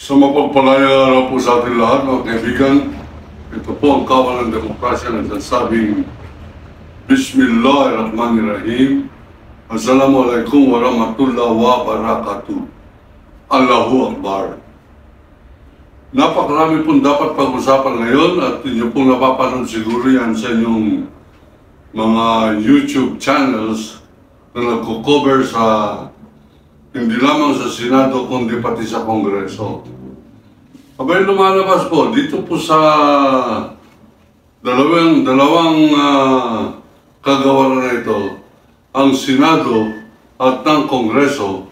Sa mapagpalayang araw po sa ating lahat, mga kaibigan, ito po ang kawal ng demokrasya na nagsasabing Bismillahirrahmanirrahim. Assalamualaikum warahmatullahi wabarakatuh. Allahu Akbar. Napakarami pong dapat pag-usapan ngayon at inyo pong napapanood siguro yan sa inyong mga YouTube channels na nagko-cover sa hindi lamang sa Senado kundi pati sa Kongreso. Abay lumalabas po dito po sa dalawang kagawaran na ito, ang Senado at ng Kongreso,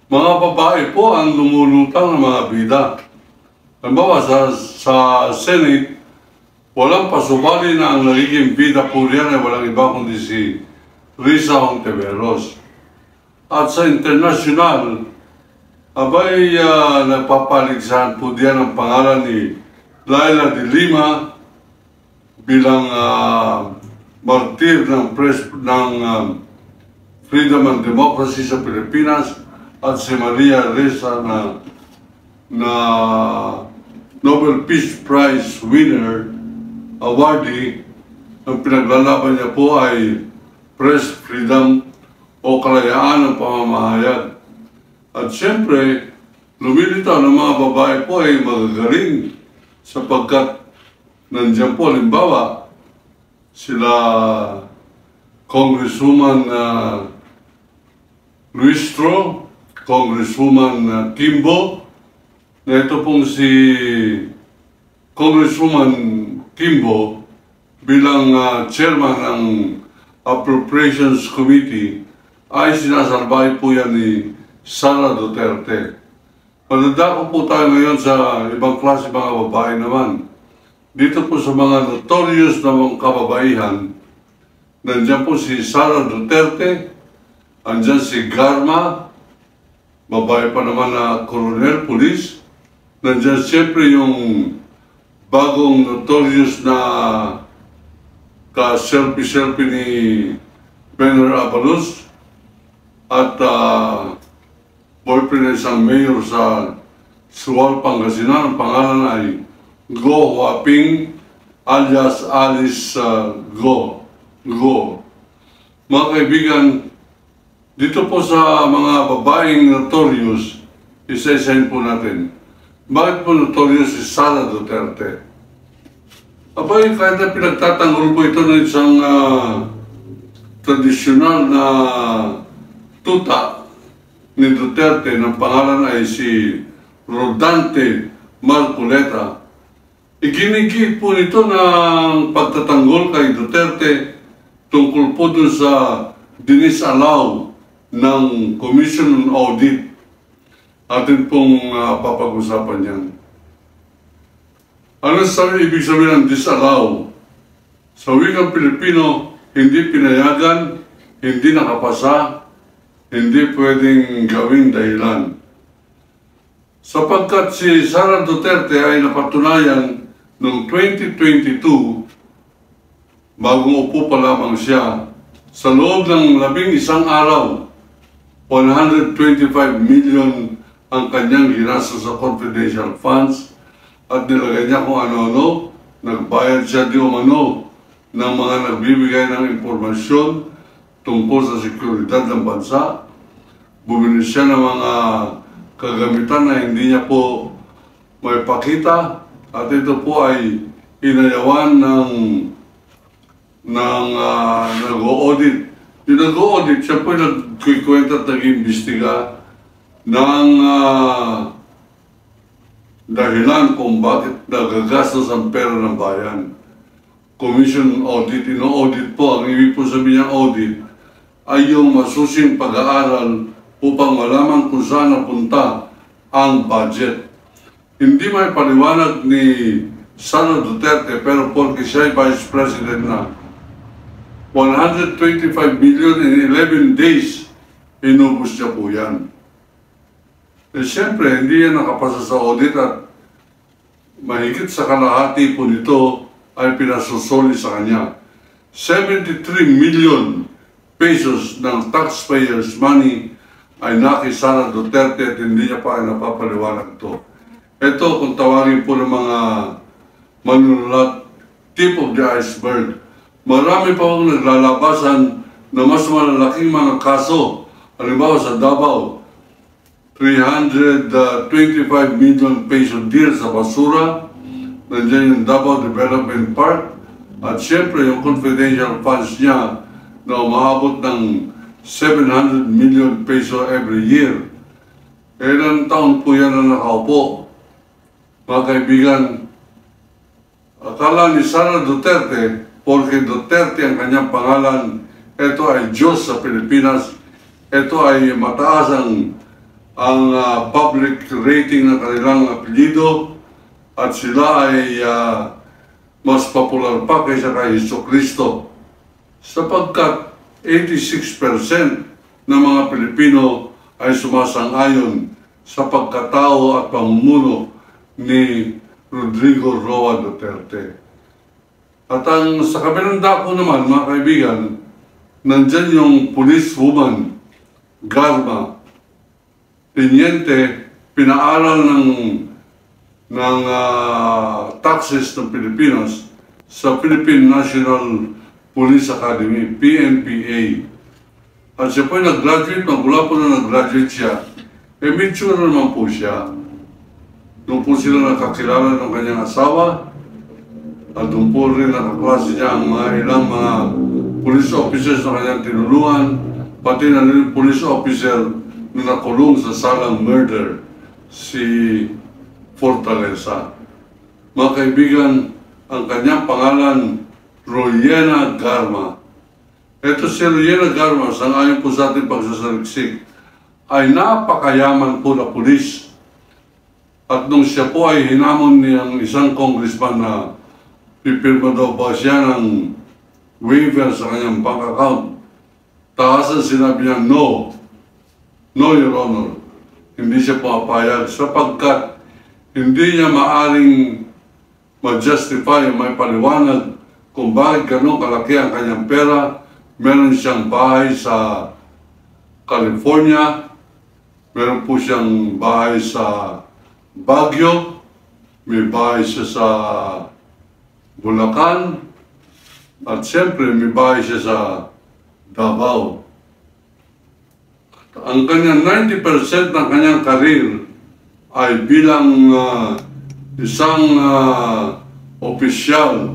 mga babae po ang lumulutang ng mga bida. Halimbawa sa Senate, walang pasubali na ang nagiging bida po riyan ay walang iba kundi si Risa Hontiveros. At sa international, abay nagpapaligsahan po diyan ang pangalan ni Laila de Lima bilang martir ng Freedom and Democracy sa Pilipinas at si Maria Ressa na Nobel Peace Prize winner, awardee. Ang pinaglalaban niya po ay press freedom o kalayaan ng pamamahayag. At siyempre, lumilitaw ng mga babae po ay magagaling sapagkat nandiyan po, halimbawa, sila Congresswoman Luistro, Congresswoman Kimbo, na ito pong si Congresswoman Kimbo bilang chairman ng Appropriations Committee ay sinasalbahin po yan ni Sara Duterte. Madadako po tayo ngayon sa ibang klase mga babae naman. Dito po sa mga notorious na mga kababaihan, nandiyan po si Sara Duterte, andyan si Garma, babae pa naman na Colonel Police, nandiyan siyempre yung bagong notorious na ka-selfie-selfie ni Benner Abalos, at boyfriend ng isang mayor sa Suwal, Pangasinan. Ang pangalan ay Go Huaping alias Alice Go. Mga kaibigan, dito po sa mga babaeng notorious, isa-isahin po natin. Bakit po notorious si Sara Duterte? Abay, kahit na pinagtatanggol po ito ng isang tradisyonal na tuta ni Duterte ng pangalan ay si Rodante Marcoleta. Iginigit po nito ng pagtatanggol kay Duterte tungkol po dun sa dinisalaw ng Commission on Audit. Atin pong papag-usapan yan. Ano sa ibig sabihin ng disallow? Sa wikang Pilipino, hindi pinayagan, hindi nakapasa, hindi pwedeng gawing dahilan. Sapagkat si Sara Duterte ay napatunayan noong 2022, bagong upo pa lamang siya, sa loob ng 11 araw, 125 million ang kanyang ginastos sa confidential funds at nilagay niya kung ano-ano, nagbayad siya di umano ng mga nagbibigay ng impormasyon tungkol sa seguridad ng bansa. Bumili siya ng mga kagamitan na hindi niya po may pakita at ito po ay inayawan ng nag-o-audit. Yung nag-o-audit, siya po nagkikwenta at nag-imbestiga ng dahilan kung bakit nagagastos ang pera ng bayan. Commission audit, ino-audit po. Ang ibig po sabihin ng audit ay yung masusing pag-aaral upang malaman kung saan napunta ang budget. Hindi may paliwanag ni Sara Duterte, pero porque siya ay Vice President na, 125 million in 11 days, inubos niya po yan. Eh siyempre, hindi yan nakapasa sa audit at mahigit sa kalahati po nito ay pinasusoli sa kanya. 73 million pesos ng taxpayers' money ay naki Sara Duterte at hindi niya pa napapaliwanag ito. Ito, kung tawagin po ng mga manunulat, tip of the iceberg. Marami pa akong naglalabasan na mas malalaking mga kaso. Halimbawa sa Davao, 325 million peso deal sa basura. Nandiyan yung Davao Development Park. At syempre, yung confidential funds niya na umaabot ng 700 million peso every year. Ilang taon po yan na nakaupo. Mga kaibigan, akala ni Sara Duterte, porque Duterte ang kanyang pangalan, ito ay Diyos sa Pilipinas, ito ay mataas ang public rating ng kanilang apelyido, at sila ay mas popular pa kaysa kay Jesucristo. Sapagkat 86% ng mga Pilipino ay sumasang-ayon sa pagkatao at pamumuno ni Rodrigo Roa Duterte. At sa kabilang dako naman, mga kaibigan, nandyan yung policewoman, Garma, Teniente, pinaaral ng taxes ng Pilipinas sa Philippine National Police Academy, PNPA. At siya po ay nag-graduate, magmula po na nag-graduate siya, mature naman po siya. Doon po sila nakakilala ng kanyang asawa, at doon po rin nakaklase niya ang ilang mga police officers na kanyang tinulungan, pati na rin police officer na nakulong sa salang murder, si Fortaleza. Mga kaibigan, ang kanyang pangalan, Rowena Garma. Ito si Rowena Garma, sangayon po sa ating pagsasaliksik, ay napakayaman po na pulis. At nung siya po ay hinamon niyang isang congressman na pipirma daw ba siya ng waiver sa kanyang bank account, taasan sinabi niya, no, Your Honor. Hindi siya papayag sapagkat hindi niya maaring ma-justify, may paliwanag kung bakit ganun kalaki ang kanyang pera. Meron siyang bahay sa California, meron po siyang bahay sa Baguio, may bahay siya sa Bulacan, at siyempre may bahay siya sa Davao. Ang kanyang 90% ng kanyang karir ay bilang isang opisyal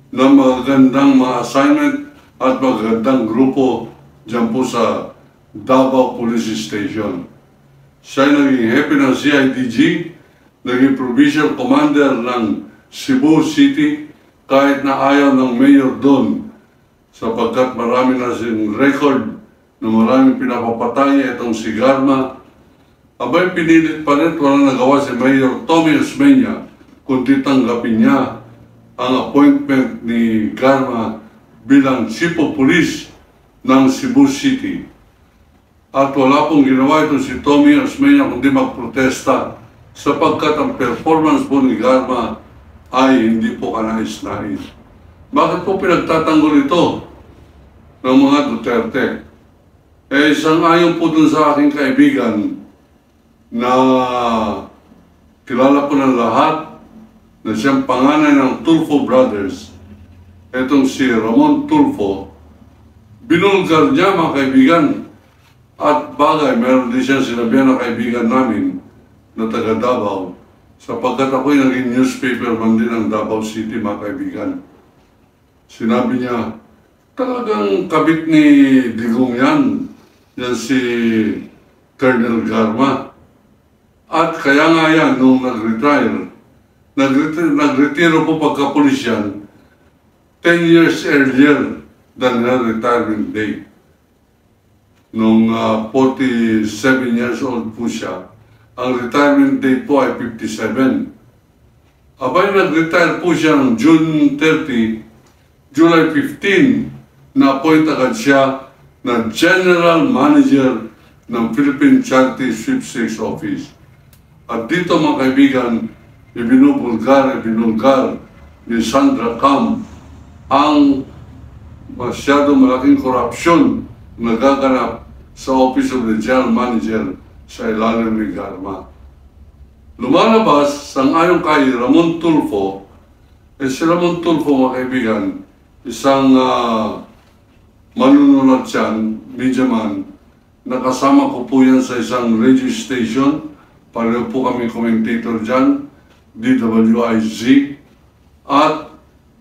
na magagandang mga assignment at magagandang grupo dyan po sa Davao Police Station. Siya ay naging hepe ng CIDG, naging provincial commander ng Cebu City, kahit na ayaw ng mayor doon, sapagkat marami na siyang record na maraming pinapapatay itong si Garma. Abay, pinilit pa rin, wala nagawa si Mayor Tommy Osmeña, kundi tanggapin niya ang appointment ni Garma bilang Chief of Police ng Cebu City. At wala pong ginawa ito si Tommy Osmeña kundi magprotesta, sapagkat ang performance po ni Garma ay hindi po kanais-nais. Bakit po pinagtatanggol ito ng mga Duterte? Sang-ayon po dun sa aking kaibigan na kilala po ng lahat na siyang panganay ng Tulfo Brothers, itong si Ramon Tulfo, binulgar niya, mga kaibigan. At bagay, meron din siya sinabihan ng kaibigan namin na taga Davao, sapagkat ako'y naging newspaper man din ng Davao City, mga kaibigan. Sinabi niya, talagang kabit ni Digong yan si Colonel Garma. At kaya nga yan, nung nagretiro po pagkapulis yan, 10 years earlier than her retirement date. Nung 47 years old po siya, ang retirement date po ay 57. Abay, nag-retire po siya ng June 30, July 15, na-appoint agad siya na General Manager ng Philippine Charity Sweepstakes Office. At dito, mga kaibigan, ibinulgar ni Sandra Cam ang masyado malaking korupsyon nagaganap sa Office of the General Manager sa ilalim ni Garma. Lumalabas, sangayon kay Ramon Tulfo, si Ramon Tulfo, mga kaibigan, isang manununod siyan, media man, nakasama ko po yan sa isang radio station, pareho po kami commentator dyan, DWIZ, at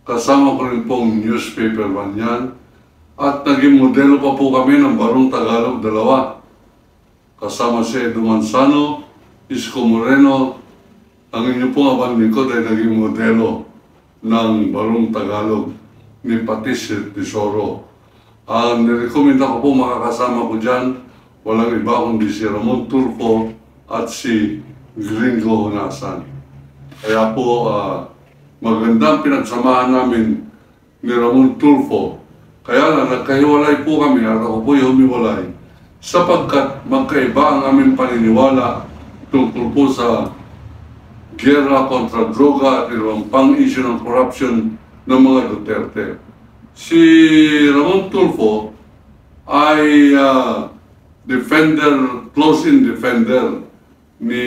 kasama ko rin pong newspaper man yan, at naging modelo pa po kami ng Barong Tagalog 2. Kasama si Edo Manzano, Isko Moreno, ang inyo pong abang lingkod ay naging modelo ng Barong Tagalog ni Patricio Tesoro. Nirekomenda ko po makakasama ko dyan, walang iba kundi si Ramon Tulfo at si Gringo Honasan. Kaya po, magandang pinagsamahan namin ni Ramon Tulfo. Kaya lang, nagkahiwalay po kami at ako po'y humiwalay sapagkat magkaiba ang aming paniniwala tungkol po sa giyera kontra droga at ibang pang-issue ng corruption ng mga Duterte. Si Ramon Tulfo ay close-in defender ni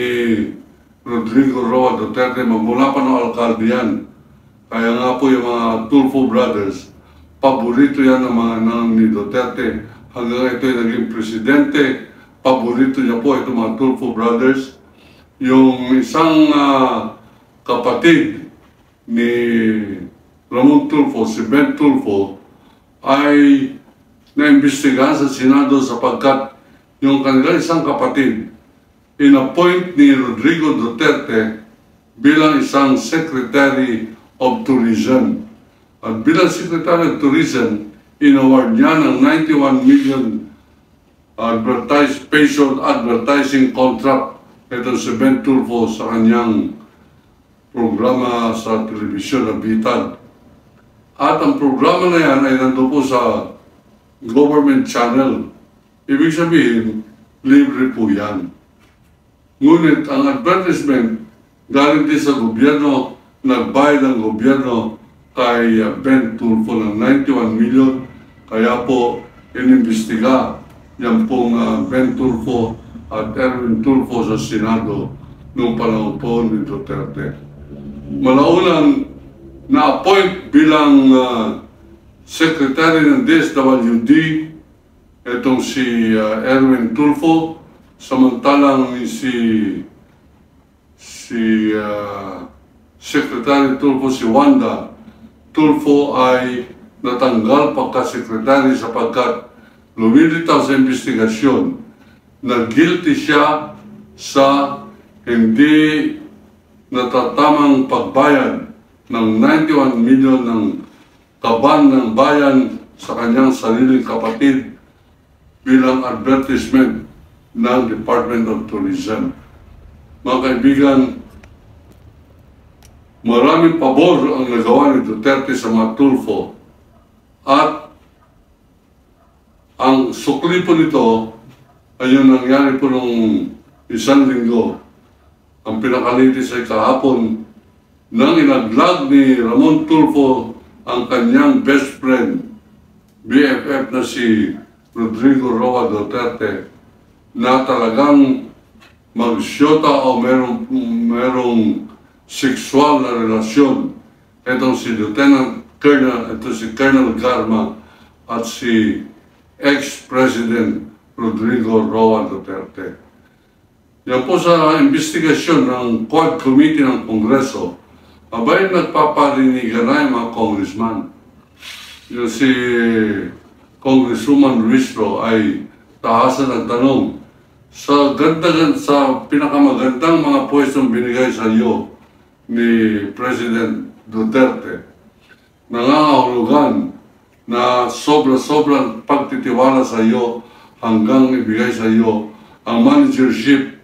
Rodrigo Roa Duterte, magmula pa ng alkalde yan. Kaya nga po yung mga Tulfo brothers, paborito yan ng mga ni Duterte. Hanggang ito ay naging presidente, paborito niya po itong mga Tulfo brothers. Yung isang kapatid ni Ramon Tulfo, si Ben Tulfo, ay naimbestigahan sa Senado sapagkat yung kanilang isang kapatid in-appoint ni Rodrigo Duterte bilang isang Secretary of Tourism. At bilang Secretary of Tourism, in-award niya ng 91 million peso advertising contract itong si Ben Tulfo sa kanyang programa sa telebisyon na Bitag. At ang programa na yan ay nandun po sa government channel. Ibig sabihin, libre po yan. Ngunit ang advertisement galing din sa gobyerno, nagbayad ang gobyerno kay Ben Tulfo ng 91 million. Kaya po, inimbestiga yan pong Ben Tulfo at Erwin Tulfo sa Senado noong panahon po ni Duterte. Malaunang na-appoint bilang Secretary ng DSWD itong si Erwin Tulfo, samantalang si Secretary Tulfo, si Wanda Tulfo ay natanggal pagka-sekretary sapagkat lumilitaw sa investigasyon na guilty siya sa hindi natatamang pagbayad ng 91 million ng kaban ng bayan sa kanyang sariling kapatid bilang advertisement ng Department of Tourism. Mga kaibigan, maraming pabor ang nagawa ni Duterte sa mga Tulfo at ang sukli po nito ay yung nangyari po nung isang linggo. Ang pinakalitis ay kahapon nang inaglag ni Ramon Tulfo ang kanyang best friend, BFF na si Rodrigo Roa Duterte, na talagang magsyota o merong sexual na relasyon. Itong si Lieutenant Colonel, ito si Colonel Garma at si ex-President Rodrigo Roa Duterte. Yan po sa investigasyon ng Quad Committee ng Kongreso, abay nagpaparinigan na yung mga congressman. Yung si Congresswoman Ruistro ay tahasan ng tanong, sa pinakamagandang mga pwestong binigay sa iyo ni President Duterte, nangangahulugan na sobra-sobrang pagtitiwala sa iyo hanggang ibigay sa iyo ang managership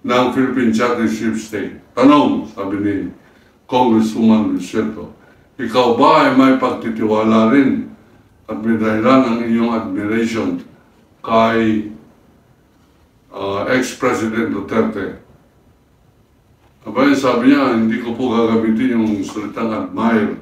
ng Philippine Chairmanship State. Tanong, sabi ni Congresswoman Ruistro, ikaw ba ay may pagtitiwala rin at may dahilan ang iyong admiration kay ex-President Duterte? Abay, sabi niya, hindi ko po gagamitin yung salitang admire.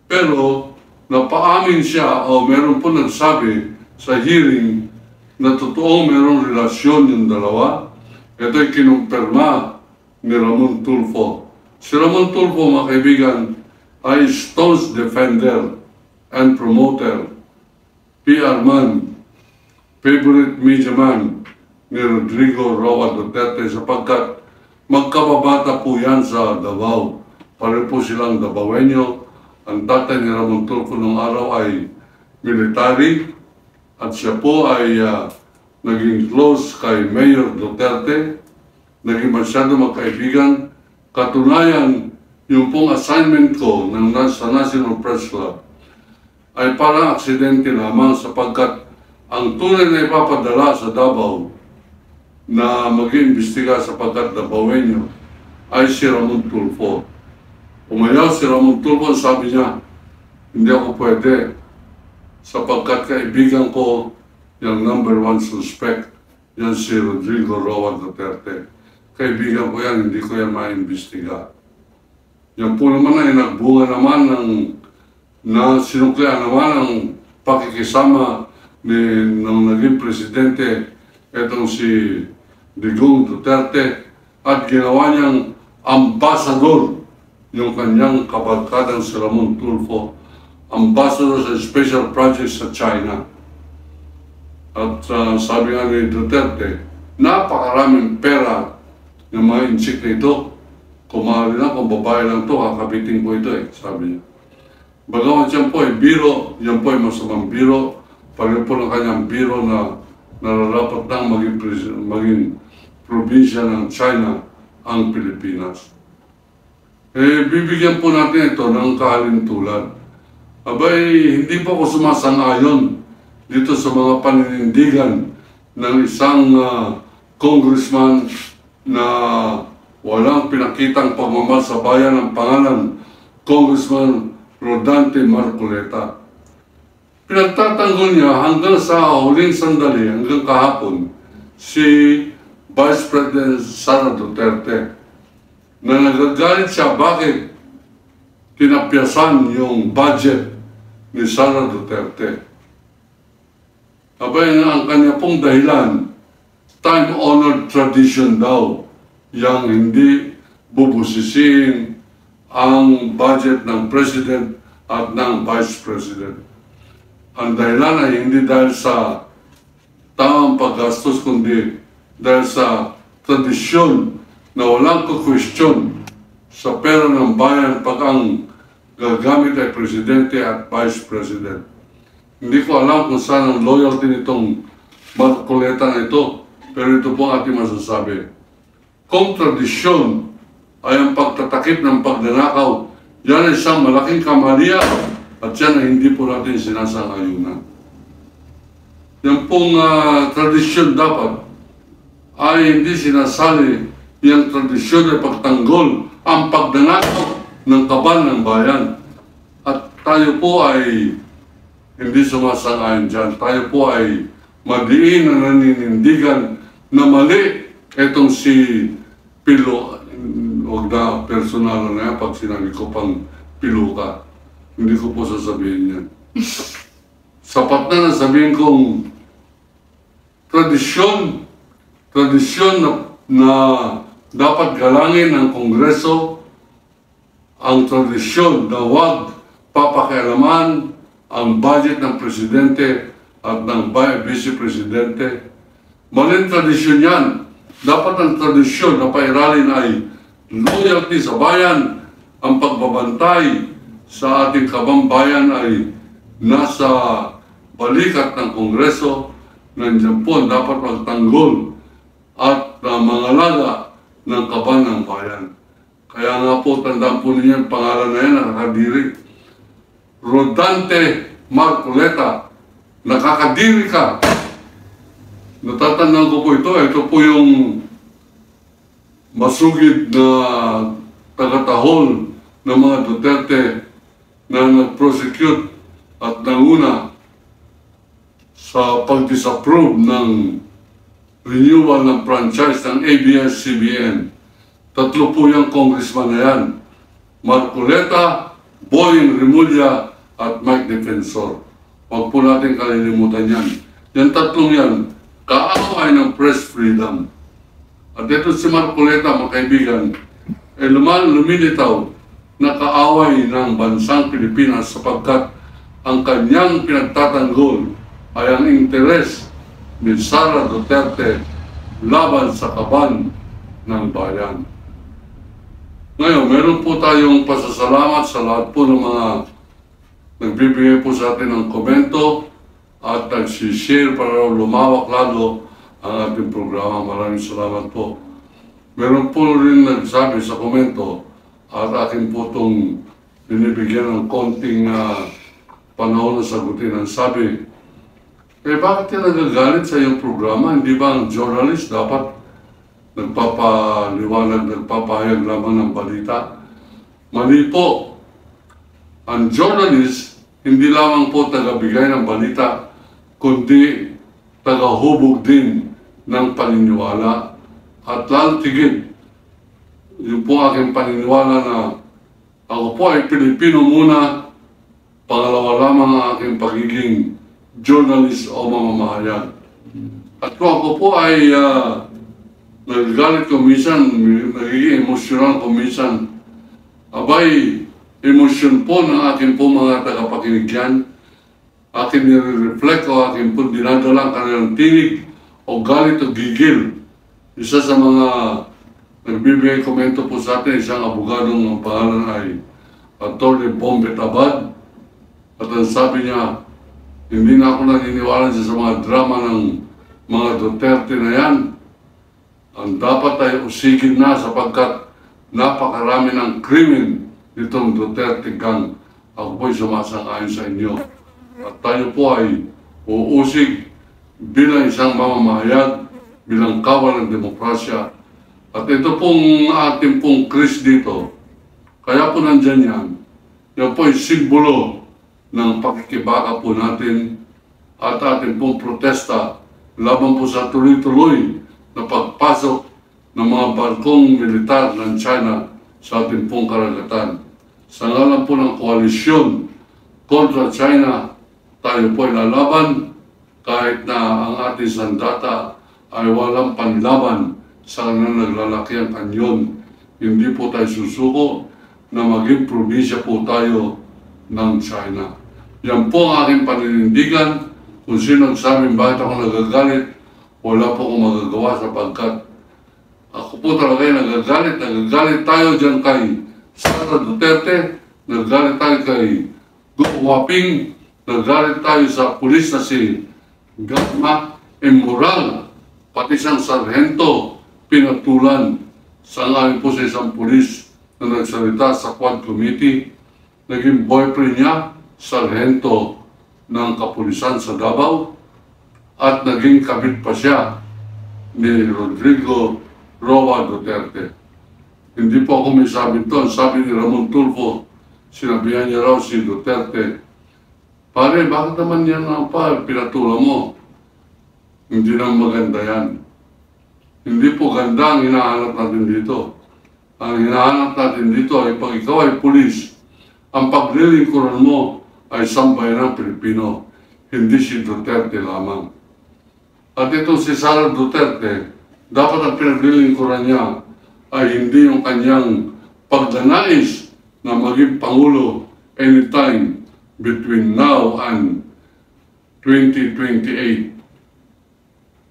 Pero, napaamin siya o meron po nagsabi sa hearing na totoo merong relasyon yung dalawa. Ito'y kinumpirma ni Ramon Tulfo. Si Ramon Tulfo, mga kaibigan, ay staunch defender and promoter, PR man, favorite media man ni Rodrigo Roa Duterte sapagkat magkababata po yan sa Davao. Pareho po silang Davaoenyo. Ang tatay ni Ramon Tulfo nung araw ay military at siya po ay naging close kay Mayor Duterte, naging masyado magkaibigan. Katunayan, yung pong assignment ko sa National Press Club ay parang aksidente lamang sapagkat ang tunay na ipapadala sa Davao na mag-iimbestiga sapagkat Davaoenyo ay si Ramon Tulfo. Umayaw si Ramon Tulfo, sabi niya, hindi ako pwede sapagkat kaibigan ko yung #1 suspect, yan si Rodrigo Roa Duterte. Kaibigan ko yan, hindi ko yan maimbestiga. Yan po naman ay nagbunga naman na sinuklian naman ang pakikisama ng naging presidente itong si Digong Duterte at ginawa niyang ambasador yung kanyang kabarkadang si Ramon Tulfo, ambassador sa special projects sa China. At sabi nga ni Duterte, napakaraming pera ng mga insik na ito. Kung maaari lang, kung babae lang ito, kakabitin ko ito sabi niya. Bagamat yan po ay biro, yan po ay masamang biro, pareho po ng kanyang biro na nararapat lang maging probinsya ng China ang Pilipinas. Bibigyan po natin ito ng kahalintulan. Abay, hindi po ako sumasang-ayon dito sa mga paninindigan ng isang congressman na walang pinakitang pagmamahal sa bayan ng pangalan Congressman Rodante Marcoleta. Pinagtatanggol niya hanggang sa huling sandali, hanggang kahapon, si Vice President Sara Duterte na nagagalit siya bakit tinapyasan yung budget ni Sara Duterte. Abay na ang kanya pong dahilan, time-honored tradition daw, yang hindi bubusisiin ang budget ng President at ng Vice President. Ang dahilan ay hindi dahil sa tamang paggastos, kundi dahil sa tradisyon na walang kukwestiyon sa pera ng bayan pag ang gagamit ay Presidente at Vice President. Hindi ko alam kung saan ang loyalty nitong Marcoleta na ito, pero ito po ang ating masasabi. Kung tradisyon ay ang pagtatakip ng pagnanakaw, yan ay isang malaking kamalian at yan ay hindi po natin sinasang-ayunan. Yan pong tradisyon dapat ay hindi sinasali yung tradisyon ay pagtanggol ang pagnanakaw ng kaban ng bayan. At tayo po ay hindi sumasang-ayon dyan. Tayo po ay madiin na naninindigan na mali itong si Pilo. Huwag na personal na yan pag sinabi ko pang Pilo ka. Hindi ko po sasabihin yan. Sapat na sabihin kong tradisyon na dapat galangin ng Kongreso, ang tradisyon na huwag papakialaman ang budget ng Presidente at ng Vice Presidente. Maling tradisyon yan. Dapat ang tradisyon na pairalin ay loyalty sa bayan, ang pagbabantay sa ating kabambayan ay nasa balikat ng Kongreso. Nandiyan po dapat magtanggol at mangalaga ng kaban ng bayan. Kaya nga po, tandaan po ninyo yung pangalan na yan, nakakadiri. Rodante Marcoleta, nakakadiri ka. Natatandaan ko po ito po yung masugid na tagatahol ng mga Duterte na nag-prosecute at nanguna sa pag-disapprove ng renewal ng franchise ng ABS-CBN. Tatlo po yung congressman na yan. Marcoleta, Boying Rimulya, at Mike Defensor. Huwag po natin kalilimutan yan. Yung tatlong yan, kaaway ng press freedom. At ito si Marcoleta, mga kaibigan, ay lumilitaw na kaaway ng bansang Pilipinas sapagkat ang kanyang pinagtatanggol ay ang interes ni Sara Duterte laban sa kaban ng bayan. Ngayon, meron po tayong pasasalamat sa lahat po ng mga nagbibigay po sa atin ng komento at nagsishare para lumawak lalo ang ating programa. Maraming salamat po. Meron po rin nagsabi sa komento at akin po itong binibigyan ng konting panahon na sagutin. Ang sabi, bakit ka nagagalit sa iyong programa? Hindi ba ang journalist dapat nagpapaliwanag, nagpapahayag lamang ng balita? Mali po. Ang journalist, hindi lamang po tagabigay ng balita, kundi tagahubog din ng paniniwala. At lalo tigid, yun po aking paniniwala na ako po ay Pilipino muna, pangalawa lamang ang aking pagiging journalist o mamamahayag. At kung ako po ay nagagalit ko minsan, nagiging emosyonal ko minsan, abay, emosyon po ng aking po mga tagapakinig yan, aking nire-reflect o aking po dinadala kanilang tinig o galit o gigil. Isa sa mga nagbibigay komento po sa atin, isang abogadong ang pangalan ay Atty. Bombet Abad. At ang sabi niya, hindi na ako naniniwala sa mga drama ng mga Duterte na yan. Ang dapat ay usigin na sapagkat napakarami ng krimen nitong Duterte gang. Ako po'y sumasang-ayon sa inyo. At tayo po ay uusig bilang isang mamamahayag, bilang kawal ng demokrasya. At ito pong ating pong Chris dito, kaya po nandyan yan. Yan po ay simbolo ng pakikibaka po natin at ating pong protesta laban po sa tuloy-tuloy na pagpasok ng mga barkong militar ng China sa ating pong karagatan. Sa ngalan po ng koalisyon kontra China, tayo po ay lalaban kahit na ang ating sandata ay walang panlaban sa kanilang naglalakiang kanyon. Hindi po tayo susuko na maging probinsya po tayo ng China. Yan po ang aking paninindigan. Kung sino nagsabing bakit ako nagagalit, wala po akong magagawa sapagkat ako po talaga ay nagagalit. Nagagalit tayo dyan kay Sara Duterte, nagagalit tayo kay Go Waping, nagagalit tayo sa pulis na si Gatma, immoral, pati siyang sarhento, pinatulan sa ngayon po sa isang pulis na nagsalita sa Quad Committee. Naging boyfriend niya, sarhento ng kapulisan sa Davao, at naging kabit pa siya ni Rodrigo Roa Duterte. Hindi po ako may sabi ito. Ang sabi ni Ramon Tulfo, sinabihan niya raw si Duterte, pare, bakit naman yan na pinatula mo? Hindi na maganda yan. Hindi po ganda ang hinahanap natin dito. Ang hinahanap natin dito ay pag ikaw ay pulis, ang paglilingkuran mo ay sambayan ng Pilipino, hindi si Duterte lamang. At itong si Sara Duterte, dapat ang pinaglilingkuran niya ay hindi yung kanyang pagdanais na maging Pangulo anytime between now and 2028.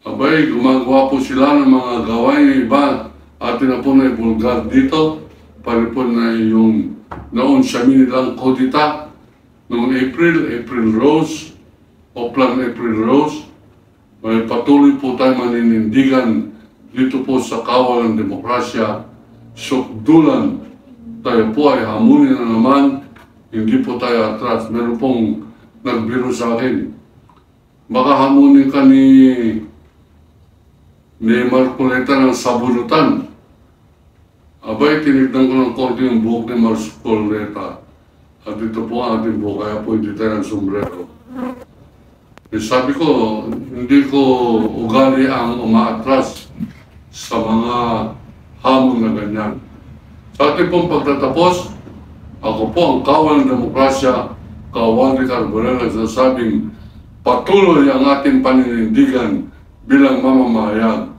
Abay, gumagawa po sila ng mga gawain iba. Atin na po na ibulgar dito. Pari po na yung noon siya nilang kodita noong April Rose, Oplan April Rose. May patuloy po tayo maninindigan dito po sa kawal ng demokrasya. Sukdulan, tayo po ay hamunin na naman, hindi po tayo atras. Meron pong nagbiro sa akin. Baka hamunin ka ni Marcoleta ng sabunutan. Abay, tinignan ko ng konti yung buhok ni Marcoleta. At ito po ang ating buhok, kaya po hindi tayo ng sombrero. Sabi ko, hindi ko ugali ang umaatras sa mga hamon na ganyan. Sa ating pong pagtatapos, ako po ang kawal ng demokrasya, Kawan de Carbonell, nagsasabing patuloy ang ating paninindigan bilang mamamahayag.